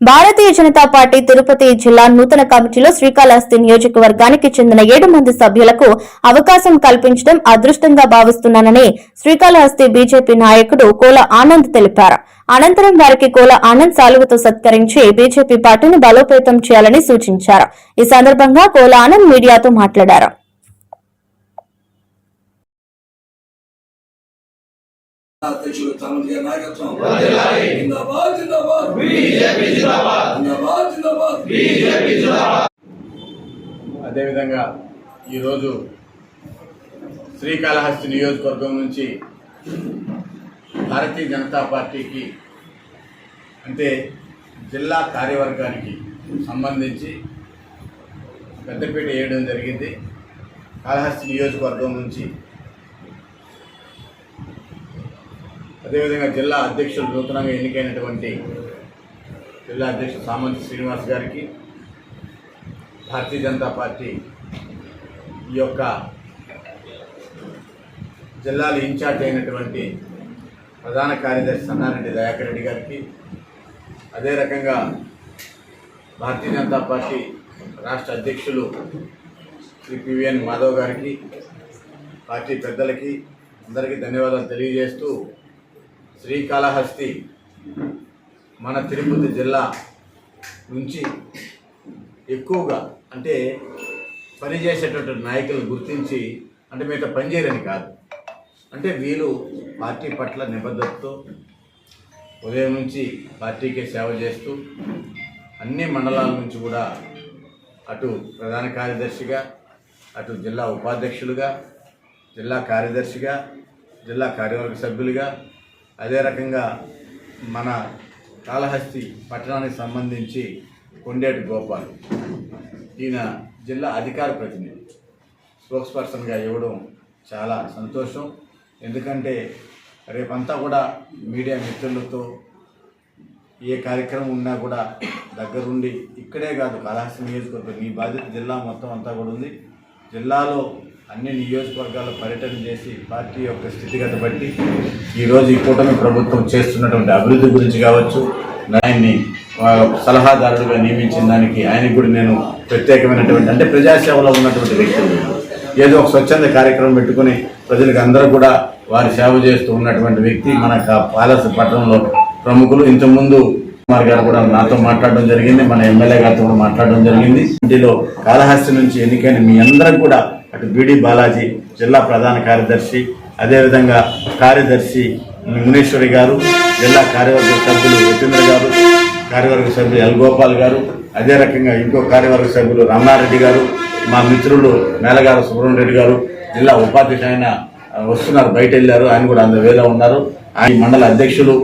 Bharatiya Janata party Tirupati జిల్లా నూతన కమిటీలో శ్రీకాళహస్తి నియోజకవర్గానికి చెందిన 7 మంది సభ్యులకు అవకాశం కల్పించడం అదృష్టంగా భావిస్తున్నానని శ్రీకాళహస్తి బీజేపీ నాయకుడు కోల ఆనంద్ తెలిపారు. అనంతరం వారికి కోల ఆనంద్ సాలువతో సత్కరించి బీజేపీ పార్టీని బలోపేతం చేయాలని సూచించారు. ఈ సందర్భంగా కోల ఆనంద్ మీడియాతో మాట్లాడారు. అధ్యక్షులు తమన్ గారి నాయకత్వం జిందాబాద్ జిందాబాద్ బీజేపీ జిందాబాద్ జిందాబాద్ జిందాబాద్ బీజేపీ జిందాబాద్. అదేవిధంగా ఈరోజు శ్రీకాళహస్తి నియోజకవర్గం నుంచి భారతీయ జనతా పార్టీకి అంటే జిల్లా కార్యవర్గానికి సంబంధించి పెద్దపీట వేయడం జరిగింది. కాళహస్తి నియోజకవర్గం నుంచి అదేవిధంగా జిల్లా అధ్యక్షులు నూతనంగా ఎన్నికైనటువంటి జిల్లా అధ్యక్షుడు సామంతి శ్రీనివాస్ గారికి, భారతీయ జనతా పార్టీ ఈ యొక్క జిల్లాలో ఇన్ఛార్జ్ అయినటువంటి ప్రధాన కార్యదర్శి సన్నారెడ్డి దయాకర్ రెడ్డి గారికి, అదే రకంగా భారతీయ జనతా పార్టీ రాష్ట్ర అధ్యక్షులు శ్రీ పివిఎన్ మాధవ్ గారికి, పార్టీ పెద్దలకి అందరికీ ధన్యవాదాలు తెలియజేస్తూ, శ్రీకాళహస్తి మన తిరుపతి జిల్లా నుంచి ఎక్కువగా అంటే పనిచేసేటటువంటి నాయకులు గుర్తించి, అంటే మీతో పనిచేయరని కాదు, అంటే వీళ్ళు పార్టీ పట్ల నిబద్ధతతో ఉదయం నుంచి పార్టీకే సేవ చేస్తూ అన్ని మండలాల నుంచి కూడా అటు ప్రధాన కార్యదర్శిగా, అటు జిల్లా ఉపాధ్యక్షులుగా, జిల్లా కార్యదర్శిగా, జిల్లా కార్యవర్గ సభ్యులుగా, అదే రకంగా మన కాళహస్తి పట్టణానికి సంబంధించి కొండేటి గోపాల్ ఈయన జిల్లా అధికార ప్రతినిధి స్పోక్స్ పర్సన్గా ఇవ్వడం చాలా సంతోషం. ఎందుకంటే రేపంతా కూడా మీడియా మిత్రులతో ఏ కార్యక్రమం ఉన్నా కూడా దగ్గరుండి, ఇక్కడే కాదు కాళహస్తి నియోజకవర్గం మీ బాధ్యత జిల్లా మొత్తం అంతా కూడా ఉంది. జిల్లాలో అన్ని నియోజకవర్గాల్లో పర్యటన చేసి పార్టీ యొక్క స్థితిగతి బట్టి ఈరోజు ఈ కూటమి ప్రభుత్వం చేస్తున్నటువంటి అభివృద్ధి గురించి కావచ్చు, ఆయన్ని సలహాదారుడుగా నియమించిన దానికి ఆయనకు కూడా నేను ప్రత్యేకమైనటువంటి అంటే ప్రజాసేవలో ఉన్నటువంటి వ్యక్తులు, ఏదో ఒక స్వచ్ఛంద కార్యక్రమం పెట్టుకుని ప్రజలకు అందరూ కూడా వారి సేవ చేస్తూ ఉన్నటువంటి వ్యక్తి మన పాలస పట్టణంలో ప్రముఖులు. ఇంతకుముందు కుమార్ గారు కూడా నాతో మాట్లాడడం జరిగింది, మన ఎమ్మెల్యే గారితో కూడా మాట్లాడడం జరిగింది. ఇంటిలో కాళహస్తి నుంచి ఎన్నికైన మీ అందరం కూడా అటు బీడి బాలాజీ జిల్లా ప్రధాన కార్యదర్శి, అదేవిధంగా కార్యదర్శి మునేశ్వరి గారు, జిల్లా కార్యవర్గ సభ్యులు యతీంద్ర గారు, కార్యవర్గ సభ్యులు ఎల్ గోపాల్ గారు, అదే రకంగా ఇంకో కార్యవర్గ సభ్యులు రమణారెడ్డి గారు, మా మిత్రులు మేలగారు సుబ్రహ్మణ్య రెడ్డి గారు, జిల్లా ఉపాధ్యక్షుడు ఆయన వస్తున్నారు, బయట వెళ్ళారు, ఆయన కూడా 100,000 ఉన్నారు. ఆయన మండల అధ్యక్షులు